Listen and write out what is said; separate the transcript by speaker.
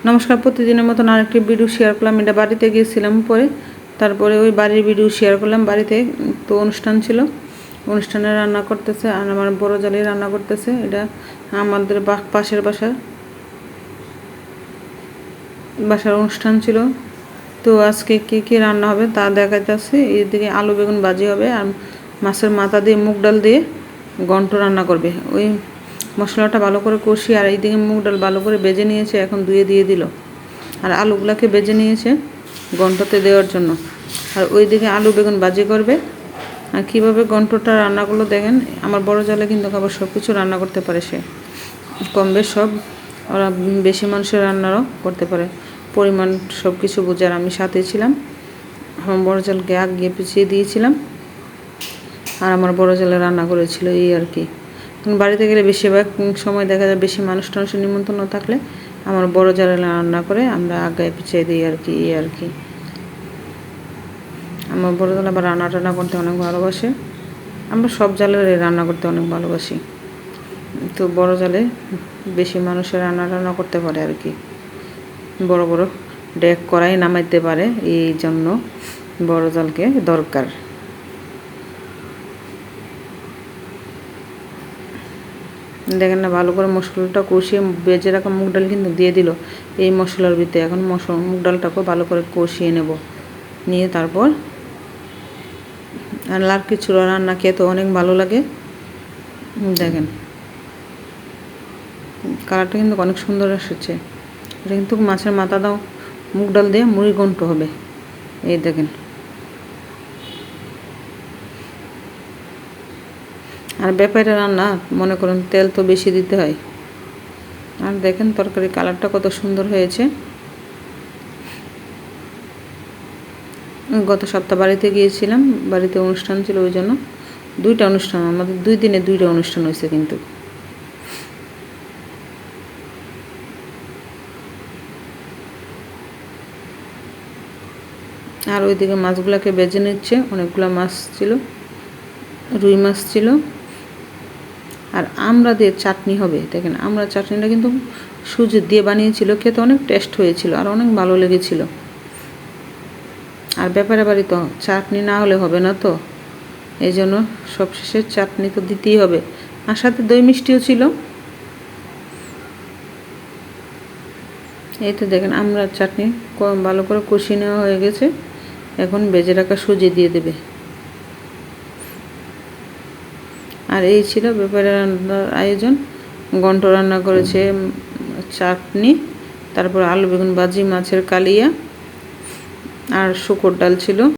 Speaker 1: নমস্কার, প্রতিদিনের মতন আরেকটি ভিডিও শেয়ার করলাম। এটা বাড়িতে গিয়েছিলাম, তারপরে ওই বাড়ির ভিডিও শেয়ার করলাম। বাড়িতে তো অনুষ্ঠান ছিল, অনুষ্ঠানে রান্না করতেছে আর আমার বড় জালি রান্না করতেছে। এটা আমাদের পাশের বাসার অনুষ্ঠান ছিল। তো আজকে কি রান্না হবে তা দেখাইতেছে। এদিকে আলু বেগুন ভাজি হবে আর মাছের মাথা দিয়ে মুগ ডাল দিয়ে ঘন্ট রান্না করবে। ওই মশলাটা ভালো করে কষি আর এইদিকে মুগ ডাল ভালো করে বেজে নিয়েছে, এখন দিয়ে দিল। আর আলুগুলাকে বেজে নিয়েছে ঘন্টতে দেওয়ার জন্য। আর ওইদিকে আলু বেগুন ভাজি করবে। আর কীভাবে ঘন্টটা রান্নাগুলো দেখেন। আমার বড় জালে কিন্তু আবার সব কিছু রান্না করতে পারে, সে কম বেশ সব। ওরা বেশি মানুষের রান্নারও করতে পারে, পরিমাণ সব কিছু বুঝে। আর আমি সাথে ছিলাম, আমার বড় জালকে আগিয়ে পিছিয়ে দিয়েছিলাম আর আমার বড় জালে রান্না করেছিল। এই আর কি। বাড়িতে গেলে বেশিরভাগ সময় দেখা যায় বেশি মানুষের নিমন্ত্রণ থাকলে আমার বড় জালে রান্না করে আমরা আগায় পিছিয়ে দিই আর কি। এই আর কি। আমার বড় জাল আবার রান্না টান্না করতে অনেক ভালোবাসে। আমরা সব জালের রান্না করতে অনেক ভালোবাসি। তো বড় জালে বেশি মানুষের রান্না করতে পারে আর কি। বড় বড় ডেক কড়াই নামাইতে পারে, এই জন্য বড় জালকে দরকার। দেখেন না, ভালো করে মশলাটা কষিয়ে বেজে রাখা মুগ ডাল কিন্তু দিয়ে দিল এই মশলার ভিতরে। এখন মুগ ডালটাকেও ভালো করে কষিয়ে নিয়ে তারপর আর কিছু রান্না খেতে অনেক ভালো লাগে। দেখেন কালারটা কিন্তু অনেক সুন্দর এসেছে। এটা কিন্তু মাছের মাথা দাও মুগ ডাল দিয়ে মুড়ি ঘন্ট হবে। এই দেখেন। আর ব্যাপারে রান্না মনে করুন তেল তো বেশি দিতে হয়। আর দেখেন তরকারি কালারটা কত সুন্দর হয়েছে। গত সপ্তাহ বাড়িতে গিয়েছিলাম, বাড়িতে অনুষ্ঠান ছিল, ওই জন্য দুইটা অনুষ্ঠান, আমাদের 2 দিনে 2টা অনুষ্ঠান হয়েছে কিন্তু। আর ওইদিকে মাছগুলোকে বেজে নিচ্ছে, অনেকগুলো মাছ ছিল, রুই মাছ ছিল। আর আমরা দিয়ে চাটনি হবে। দেখেন আমরা চাটনিটা কিন্তু সুজি দিয়ে বানিয়েছিল, খেতে অনেক টেস্ট হয়েছিল আর অনেক ভালো লেগেছিল। আর ব্যাপারে বাড়ি তো চাটনি না হলে হবে না, তো এই জন্য সবশেষে চাটনি তো দিতেই হবে। আর সাথে দই মিষ্টিও ছিল। এই তো দেখেন আমরা চাটনি ভালো করে কষিয়ে নেওয়া হয়ে গেছে। এখন বেজে রাখা সুজি দিয়ে দেবে। আর এই ছিল ব্যাপারে রান্নার আয়োজন। ঘন্ট রান্না করেছে, চাটনি, তারপর আলু বেগুন ভাজি, মাছের কালিয়া আর শুকর ডাল ছিল।